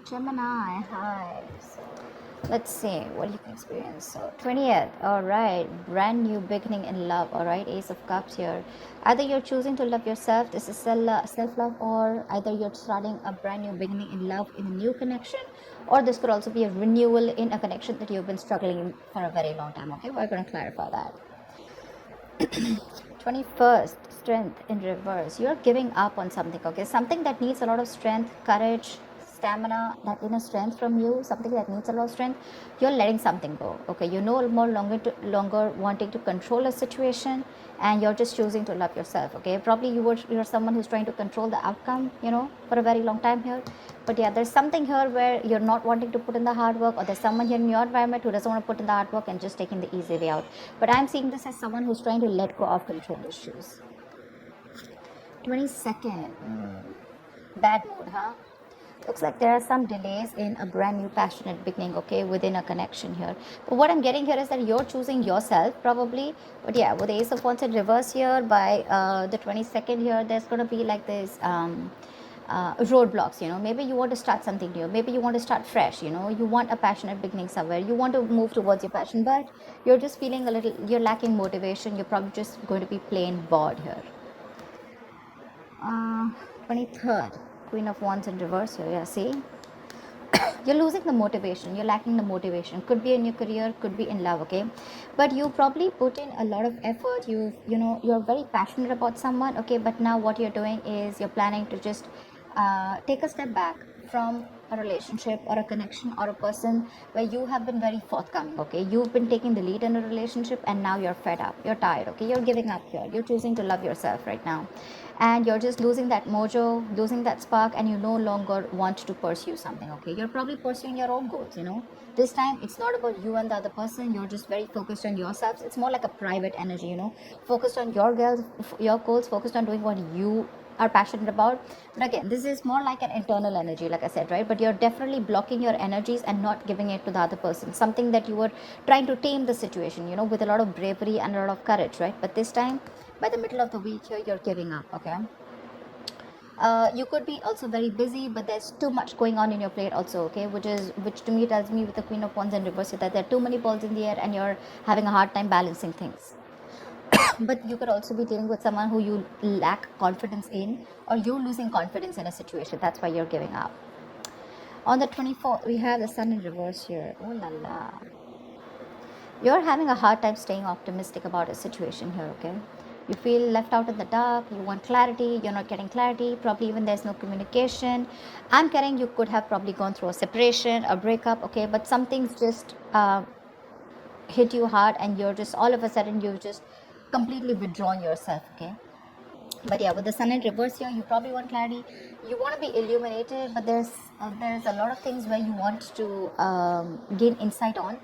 Gemini, hi. So, let's see what you can experience. So, 20th, all right, brand new beginning in love, all right, Ace of Cups here. Either you're choosing to love yourself, this is self love, or either you're starting a brand new beginning in love in a new connection, or this could also be a renewal in a connection that you've been struggling for a very long time. Okay, we're going to clarify that. 21st, strength in reverse. You're giving up on something, okay? Something that needs a lot of strength, courage, stamina, that inner strength from you, something that needs a lot of strength. You're letting something go, okay? You're no more longer wanting to control a situation, and you're just choosing to love yourself, okay? Probably you're someone who's trying to control the outcome, for a very long time here. But yeah, there's something here where you're not wanting to put in the hard work, or there's someone here in your environment who doesn't want to put in the hard work and just taking the easy way out. But I'm seeing this as someone who's trying to let go of control issues. 22nd, bad mood, huh? Looks like there are some delays in a brand new passionate beginning, okay, within a connection here. But what I'm getting here is that you're choosing yourself probably. But yeah, with the Ace of Wands in reverse here, by the 22nd here, there's going to be like this roadblocks. Maybe you want to start something new, maybe you want to start fresh, you want a passionate beginning somewhere, you want to move towards your passion, but you're just feeling a little, you're lacking motivation, you're probably just going to be plain bored here. 23rd, Queen of Wands in reverse here. Yeah, see, you're losing the motivation, you're lacking the motivation. Could be in your career, could be in love, okay? But you probably put in a lot of effort. You're very passionate about someone, okay? But now what you're doing is you're planning to just take a step back from a relationship or a connection or a person where you have been very forthcoming, okay? You've been taking the lead in a relationship, and now you're fed up, you're tired, okay? You're giving up here, you're choosing to love yourself right now, and you're just losing that mojo, losing that spark, and you no longer want to pursue something, okay? You're probably pursuing your own goals, this time it's not about you and the other person. You're just very focused on yourselves. It's more like a private energy, focused on your goals, focused on doing what you are passionate about. But again, this is more like an internal energy, like I said, right? But you're definitely blocking your energies and not giving it to the other person, something that you were trying to tame the situation, with a lot of bravery and a lot of courage, right? But this time, by the middle of the week here, you're giving up, okay? You could be also very busy, but there's too much going on in your plate also, okay? Which to me tells me, with the Queen of Wands in reverse, that there are too many balls in the air and you're having a hard time balancing things. But you could also be dealing with someone who you lack confidence in, or you're losing confidence in a situation. That's why you're giving up. On the 24th, we have the Sun in reverse here. Oh la la. You're having a hard time staying optimistic about a situation here, okay? You feel left out in the dark, you want clarity, you're not getting clarity, probably even there's no communication. I'm getting you could have probably gone through a separation, a breakup, okay? But something's just hit you hard, and you're just, all of a sudden, you've just completely withdrawn yourself, okay? But yeah, with the Sun in reverse here, you probably want clarity, you want to be illuminated, but there's a lot of things where you want to gain insight on.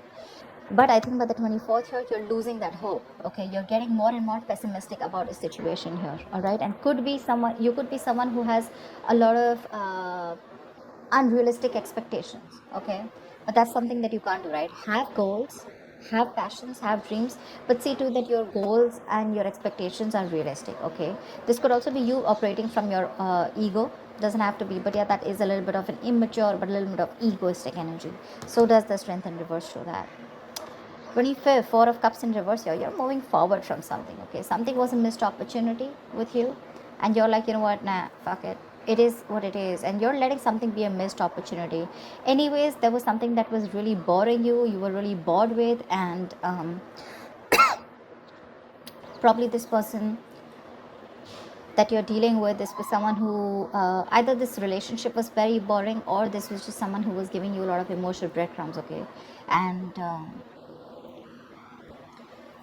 But I think by the 24th here, you're losing that hope, okay? You're getting more and more pessimistic about a situation here, all right? And you could be someone who has a lot of unrealistic expectations, okay? But that's something that you can't do, right? Have goals, have passions, have dreams, but see to that your goals and your expectations are realistic, okay? This could also be you operating from your ego. Doesn't have to be, but yeah, that is a little bit of an immature but a little bit of egoistic energy. So does the Strength in reverse show that. 25th, Four of Cups in reverse here, you're moving forward from something, okay? Something was a missed opportunity with you, and you're like, you know what, nah, fuck it. It is what it is, and you're letting something be a missed opportunity. Anyways, there was something that was really boring you were really bored with, and probably this person that you're dealing with, this was someone who either this relationship was very boring, or this was just someone who was giving you a lot of emotional breadcrumbs, okay? And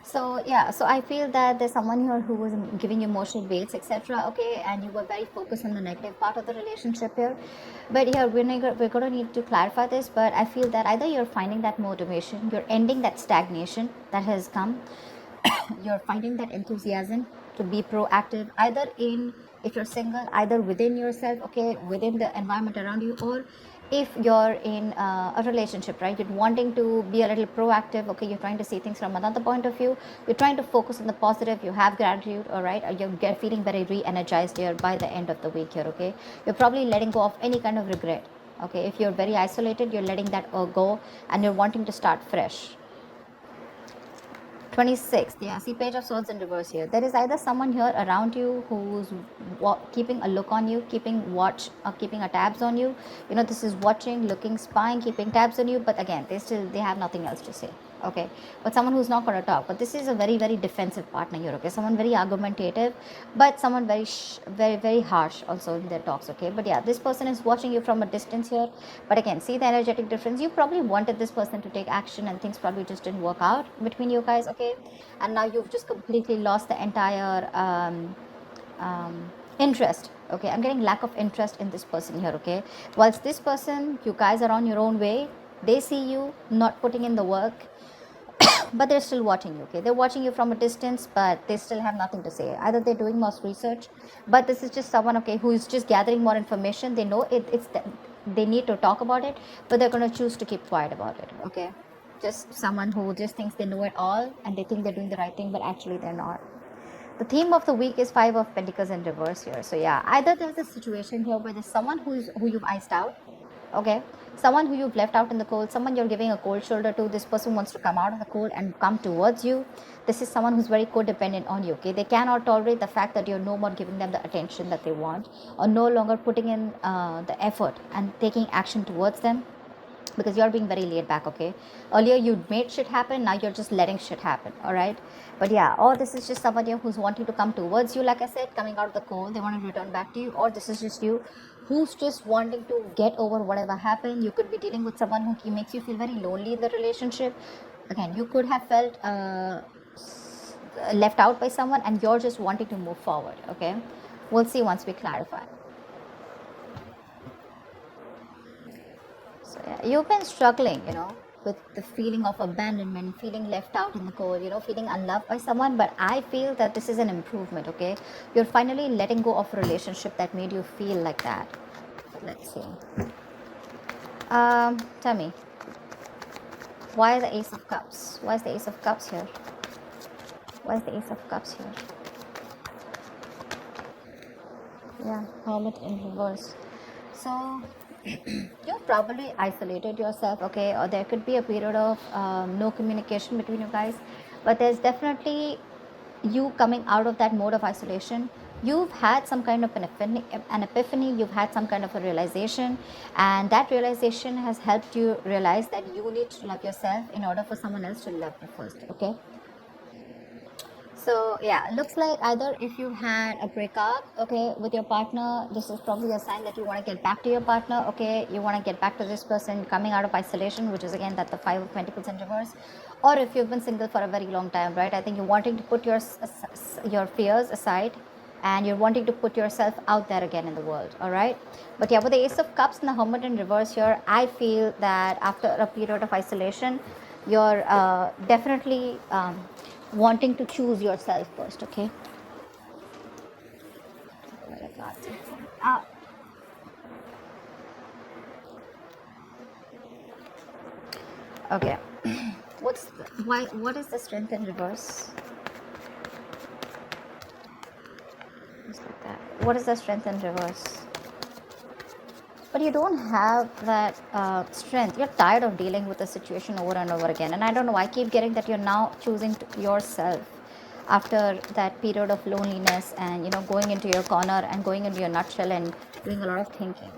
so I feel that there's someone here who was giving you emotional weights, etc. Okay, and you were very focused on the negative part of the relationship here. But here we're going to need to clarify this. But I feel that either you're finding that motivation, you're ending that stagnation that has come, you're finding that enthusiasm to be proactive, either in, if you're single, either within yourself, okay, within the environment around you, or if you're in a relationship, right? You're wanting to be a little proactive, okay? You're trying to see things from another point of view. You're trying to focus on the positive. You have gratitude, all right? You're feeling very re-energized here by the end of the week here, okay? You're probably letting go of any kind of regret, Okay, if you're very isolated, you're letting that go and you're wanting to start fresh. 26th, yeah, see page of swords in reverse here. There is either someone here around you who's keeping a look on you, keeping watch or keeping a tabs on you. You know, this is watching, looking, spying, keeping tabs on you, but again, they have nothing else to say. Okay, but someone who's not going to talk, but this is a very very defensive partner here. Okay, someone very argumentative, but someone very harsh also in their talks. Okay, but yeah, this person is watching you from a distance here, but again, see the energetic difference. You probably wanted this person to take action and things probably just didn't work out between you guys. Okay, and now you've just completely lost the entire interest. Okay, I'm getting lack of interest in this person here. Okay, whilst this person, you guys are on your own way, they see you not putting in the work, but they're still watching you. Okay, they're watching you from a distance, but they still have nothing to say. Either they're doing more research, but this is just someone, okay, who is just gathering more information. They know they need to talk about it, but they're going to choose to keep quiet about it. Okay, just someone who just thinks they know it all and they think they're doing the right thing, but actually they're not. The theme of the week is Five of Pentacles in reverse here. So yeah, either there's a situation here where there's someone who you've iced out. Okay, someone who you've left out in the cold, someone you're giving a cold shoulder to. This person wants to come out of the cold and come towards you. This is someone who's very codependent on you. Okay, they cannot tolerate the fact that you're no more giving them the attention that they want, or no longer putting in the effort and taking action towards them, because you're being very laid back. Okay, earlier you made shit happen, now you're just letting shit happen. All right, but yeah, or this is just somebody who's wanting to come towards you, like I said, coming out of the cold, they want to return back to you, or this is just you who's just wanting to get over whatever happened. You could be dealing with someone who makes you feel very lonely in the relationship. Again, you could have felt left out by someone and you're just wanting to move forward. Okay, we'll see once we clarify. So yeah, you've been struggling, with the feeling of abandonment, feeling left out in the cold, feeling unloved by someone. But I feel that this is an improvement. Okay, you're finally letting go of a relationship that made you feel like that. Let's see. Tell me, why the Ace of Cups? Why is the Ace of Cups here? Why is the Ace of Cups here? Yeah, Hermit in reverse. So you've probably isolated yourself, okay, or there could be a period of no communication between you guys, but there's definitely you coming out of that mode of isolation. You've had some kind of an epiphany, you've had some kind of a realization, and that realization has helped you realize that you need to love yourself in order for someone else to love you first. Okay, so yeah, looks like either if you had a breakup, okay, with your partner, this is probably a sign that you want to get back to your partner. Okay, you want to get back to this person coming out of isolation, which is again that the Five of Pentacles in reverse. Or if you've been single for a very long time, right, I think you're wanting to put your fears aside and you're wanting to put yourself out there again in the world. All right, but yeah, with the Ace of Cups and the Hermit in reverse here, I feel that after a period of isolation, you're definitely wanting to choose yourself first. Okay, uh, okay. What is the Strength in reverse? Just like that. What is the Strength in reverse? But you don't have that strength. You're tired of dealing with the situation over and over again, and I don't know, I keep getting that you're now choosing yourself after that period of loneliness, and going into your corner and going into your nutshell and doing a lot of thinking.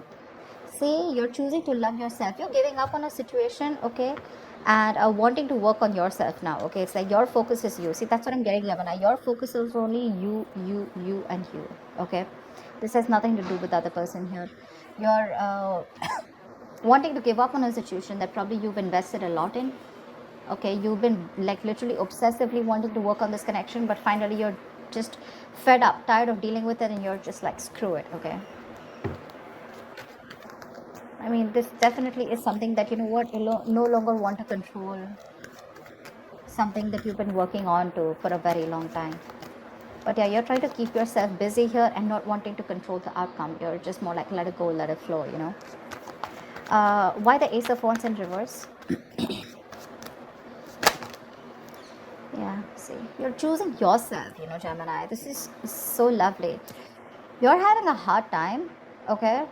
See, you're choosing to love yourself, you're giving up on a situation. Okay, and wanting to work on yourself now. Okay, it's like your focus is you. See, that's what I'm getting, Lavana. Your focus is only you and you. Okay, this has nothing to do with the other person here. You're wanting to give up on a situation that probably you've invested a lot in. Okay, you've been like literally obsessively wanting to work on this connection, but finally you're just fed up, tired of dealing with it, and you're just like, screw it. Okay, I mean, this definitely is something that, you no longer want to control, something that you've been working on to for a very long time. But yeah, you're trying to keep yourself busy here and not wanting to control the outcome. You're just more like, let it go, let it flow. Why the Ace of Wands in reverse? Yeah, see, you're choosing yourself, Gemini. This is so lovely. You're having a hard time, okay,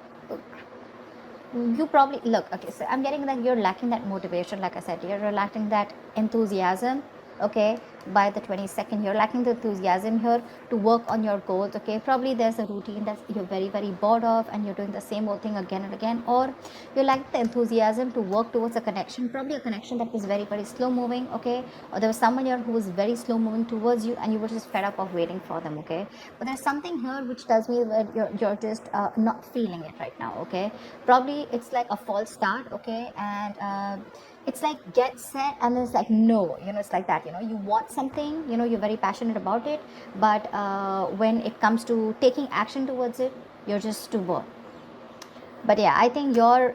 you probably look, okay, so I'm getting that you're lacking that motivation. Like I said, you're lacking that enthusiasm. Okay, by the 22nd, you're lacking the enthusiasm here to work on your goals. Okay, probably there's a routine that you're very bored of and you're doing the same old thing again and again, or you lack the enthusiasm to work towards a connection, probably a connection that was very slow moving. Okay, or there was someone here who was very slow moving towards you and you were just fed up of waiting for them. Okay, but there's something here which tells me that you're just not feeling it right now. Okay, probably it's like a false start. Okay, and it's like get set and then it's like no, it's like that. You want something, you're very passionate about it, but when it comes to taking action towards it, you're just too bored. But yeah, I think your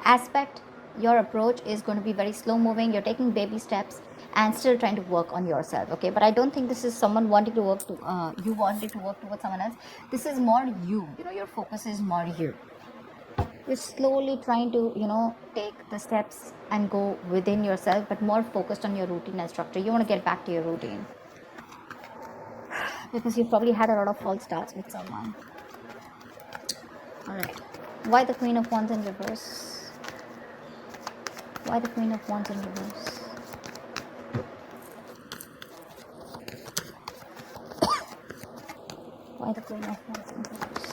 aspect, your approach is going to be very slow moving. You're taking baby steps and still trying to work on yourself. Okay, but I don't think this is someone wanting to work to you wanting to work towards someone else. This is more you know your focus is more you. You're slowly trying to take the steps and go within yourself, but more focused on your routine and structure. You want to get back to your routine because you probably had a lot of false starts with someone. All right, why the Queen of Wands in reverse? Why the Queen of Wands in reverse? Why the Queen of Wands in reverse?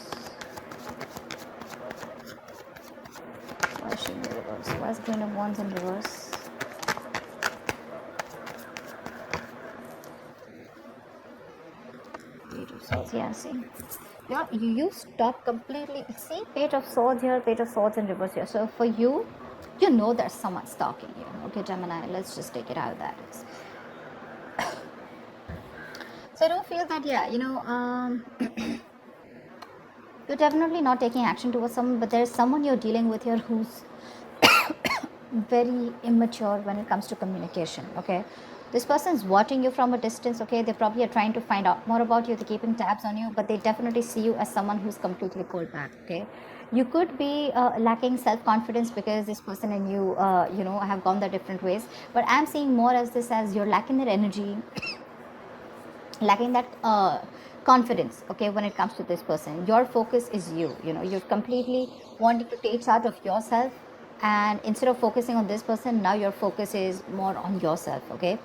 Why is she in reverse? Why is the Queen of Wands in reverse? Page of Swords, yeah, see. You stop completely. See, Page of Swords here, Page of Swords in reverse here. So for you, there's someone stalking you. Okay, Gemini, let's just take it out of that. So I don't feel that, you're definitely not taking action towards someone, but there's someone you're dealing with here who's very immature when it comes to communication. Okay, this person is watching you from a distance. Okay, they probably are trying to find out more about you, they're keeping tabs on you, but they definitely see you as someone who's completely cold back. Okay, you could be lacking self-confidence because this person and you have gone their different ways, but I'm seeing more as this as you're lacking that energy, lacking that confidence. Okay, when it comes to this person, your focus is you're completely wanting to take charge of yourself, and instead of focusing on this person, now your focus is more on yourself. Okay,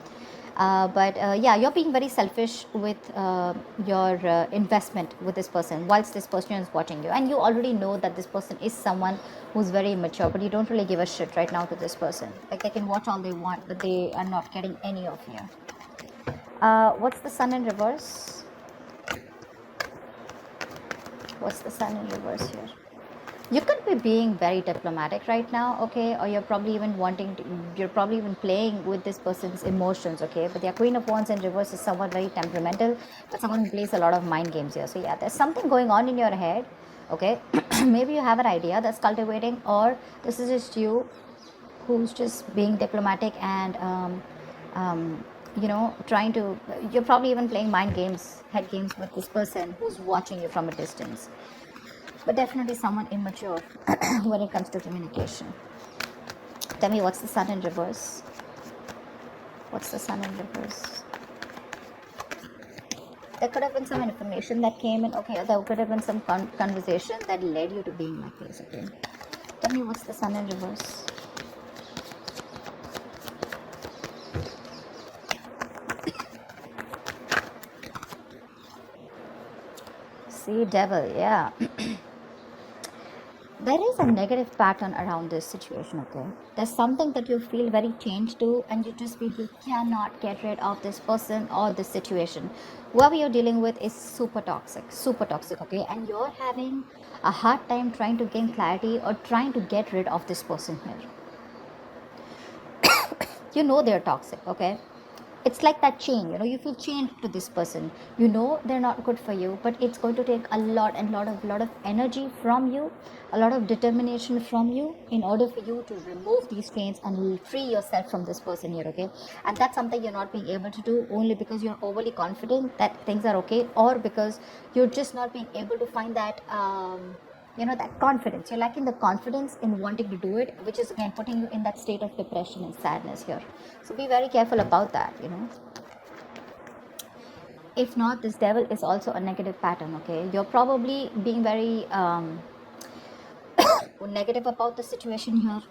but yeah, you're being very selfish with your investment with this person whilst this person is watching you, and you already know that this person is someone who's very immature, but you don't really give a shit right now to this person. Like, they can watch all they want, but they are not getting any of you. What's the Sun in reverse? What's the Sun in reverse here? You could be being very diplomatic right now, okay, or you're probably even playing with this person's emotions. Okay, but the Queen of Wands in reverse is someone very temperamental, but someone who plays a lot of mind games here. So yeah, there's something going on in your head. Okay, maybe you have an idea that's cultivating, or this is just you who's just being diplomatic and trying to, you're probably even playing mind games, head games with this person who's watching you from a distance, but definitely someone immature when it comes to communication. Tell me, what's the Sun in reverse? What's the Sun in reverse? There could have been some information that came in. Okay, there could have been some conversation that led you to being like this. Okay, tell me, what's the Sun in reverse? See, Devil, yeah. There is a negative pattern around this situation. Okay, there's something that you feel very changed to, and you just feel you cannot get rid of this person or this situation. Whoever you're dealing with is super toxic. Okay, and you're having a hard time trying to gain clarity or trying to get rid of this person here. They're toxic. Okay, it's like that chain. You feel chained to this person. They're not good for you, but it's going to take a lot of energy from you, a lot of determination from you, in order for you to remove these chains and free yourself from this person here. Okay, and that's something you're not being able to do, only because you're overly confident that things are okay, or because you're just not being able to find that that confidence. You're lacking the confidence in wanting to do it, which is again putting you in that state of depression and sadness here. So be very careful about that. If not, this Devil is also a negative pattern. Okay, you're probably being very negative about the situation here.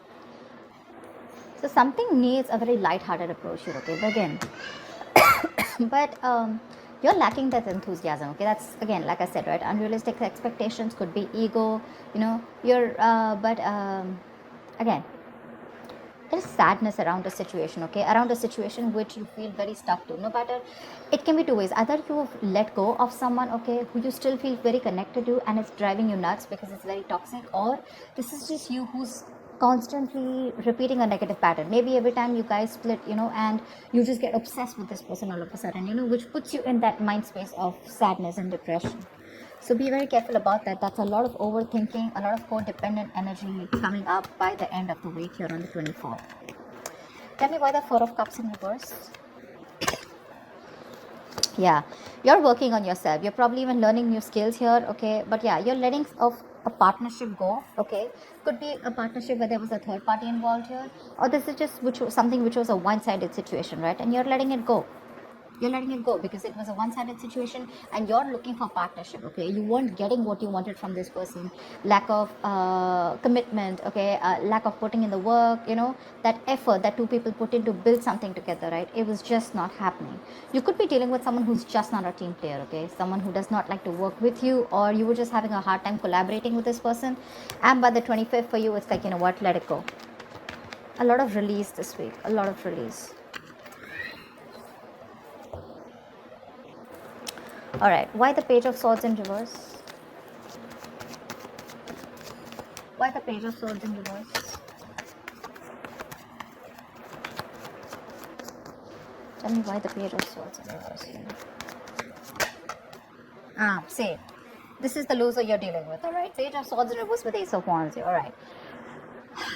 So something needs a very light-hearted approach here, okay? But again, but you're lacking that enthusiasm, okay? That's again, like I said, right? Unrealistic expectations could be ego, you're, but again, there's sadness around a situation, okay? Around a situation which you feel very stuck to. No matter, it can be two ways. Either you have let go of someone, okay, who you still feel very connected to and it's driving you nuts because it's very toxic, or this is just you who's constantly repeating a negative pattern. Maybe every time you guys split, and you just get obsessed with this person all of a sudden, which puts you in that mind space of sadness and depression. So be very careful about that. That's a lot of overthinking, a lot of codependent energy coming up by the end of the week here on the 24th. Tell me why the Four of Cups in reverse. Yeah, you're working on yourself. You're probably even learning new skills here, okay? But yeah, you're letting of a partnership go, okay? Could be a partnership where there was a third party involved here, or this is just something which was a one-sided situation, right? And you're letting it go. You're letting it go because it was a one-sided situation and you're looking for partnership, okay? You weren't getting what you wanted from this person. Lack of commitment, okay? Lack of putting in the work, that effort that two people put in to build something together, right? It was just not happening. You could be dealing with someone who's just not a team player, okay? Someone who does not like to work with you, or you were just having a hard time collaborating with this person, and by the 25th for you, it's like, what, let it go. A lot of release this week, a lot of release. All right, why the Page of Swords in reverse? Why the Page of Swords in reverse? Tell me why the Page of Swords in reverse here. Say, this is the loser you're dealing with. All right, Page of Swords in reverse with Ace of Wands here. All right.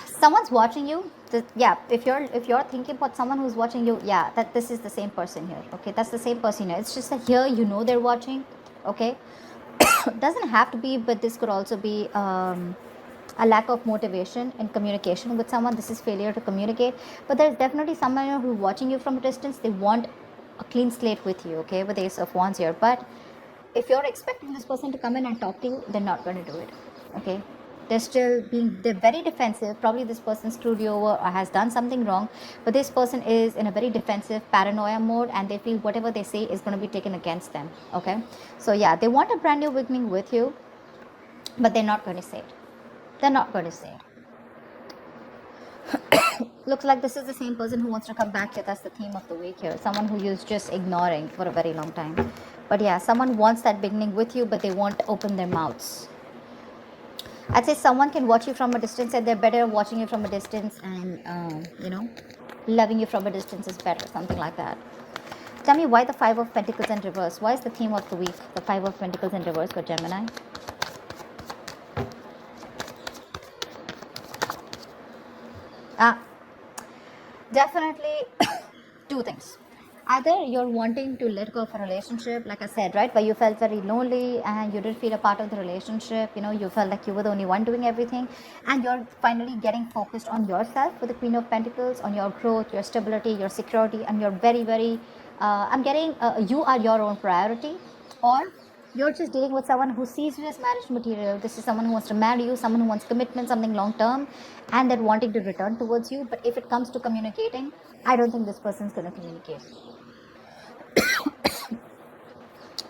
Someone's watching you. Yeah, if you're thinking about someone who's watching you, yeah, that this is the same person here, okay? That's the same person here. It's just that here they're watching, okay? Doesn't have to be, but this could also be a lack of motivation and communication with someone. This is failure to communicate, but there's definitely someone who's watching you from a distance. They want a clean slate with you, okay, with Ace of Wands here. But if you're expecting this person to come in and talk to you, they're not going to do it, okay? They're very defensive. Probably this person screwed you over or has done something wrong, but this person is in a very defensive paranoia mode, and they feel whatever they say is going to be taken against them, okay? So yeah, they want a brand new beginning with you, but they're not going to say it. They're not going to say it. Looks like this is the same person who wants to come back here. That's the theme of the week here. Someone who you're just ignoring for a very long time. But yeah, someone wants that beginning with you, but they won't open their mouths. I'd say someone can watch you from a distance, and they're better watching you from a distance, and loving you from a distance is better, something like that. Tell me why the Five of Pentacles in reverse. Why is the theme of the week the Five of Pentacles in reverse for Gemini? Definitely two things. Either you're wanting to let go of a relationship, like I said, right, where you felt very lonely and you didn't feel a part of the relationship, you felt like you were the only one doing everything, and you're finally getting focused on yourself with the Queen of Pentacles, on your growth, your stability, your security, and you're very, very, you are your own priority. Or you're just dealing with someone who sees you as marriage material. This is someone who wants to marry you, someone who wants commitment, something long term, and they're wanting to return towards you. But if it comes to communicating, I don't think this person's going to communicate.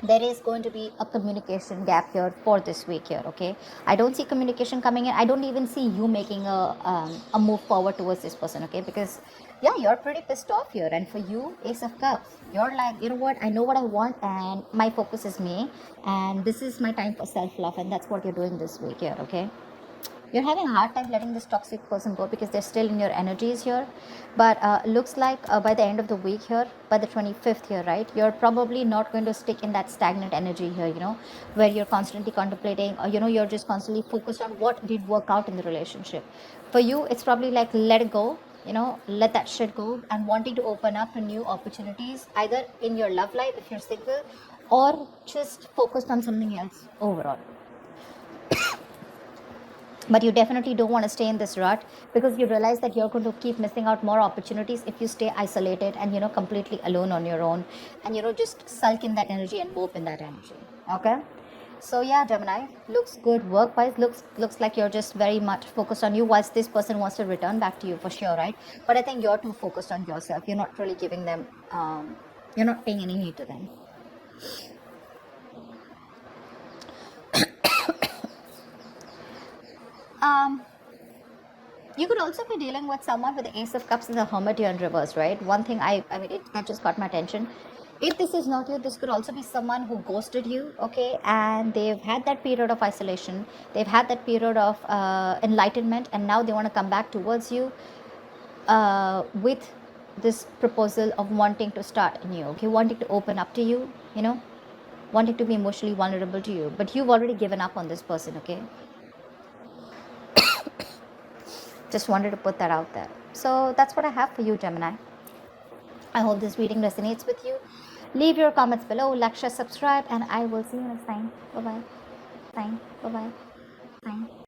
There is going to be a communication gap here for this week here, okay? I don't see communication coming in. I don't even see you making a move forward towards this person, okay? Because yeah, you're pretty pissed off here, and for you, Ace of Cups, you're like, you know what, I know what I want, and my focus is me, and this is my time for self-love, and that's what you're doing this week here, okay? You're having a hard time letting this toxic person go because they're still in your energies here. But looks like by the end of the week here, by the 25th here, right, you're probably not going to stick in that stagnant energy here, where you're constantly contemplating, or, you're just constantly focused on what did work out in the relationship. For you, it's probably like, let it go, let that shit go, and wanting to open up to new opportunities, either in your love life if you're single, or just focused on something else overall. But you definitely don't want to stay in this rut, because you realize that you're going to keep missing out more opportunities if you stay isolated and completely alone on your own, and just sulk in that energy and mope in that energy, okay? So yeah, Gemini, looks good work wise. Looks like you're just very much focused on you, whilst this person wants to return back to you for sure, right? But I think you're too focused on yourself. You're not really giving them you're not paying any heed to them. um you could also be dealing with someone with the Ace of Cups and the Hermit here in reverse, right? One thing that just got my attention. If this is not you, this could also be someone who ghosted you, okay? And they've had that period of isolation, they've had that period of enlightenment, and now they want to come back towards you with this proposal of wanting to start anew, okay? Wanting to open up to you, wanting to be emotionally vulnerable to you, but you've already given up on this person, okay? Just wanted to put that out there. So that's what I have for you, Gemini. I hope this reading resonates with you. Leave your comments below, like, share, subscribe, and I will see you next time. Bye bye.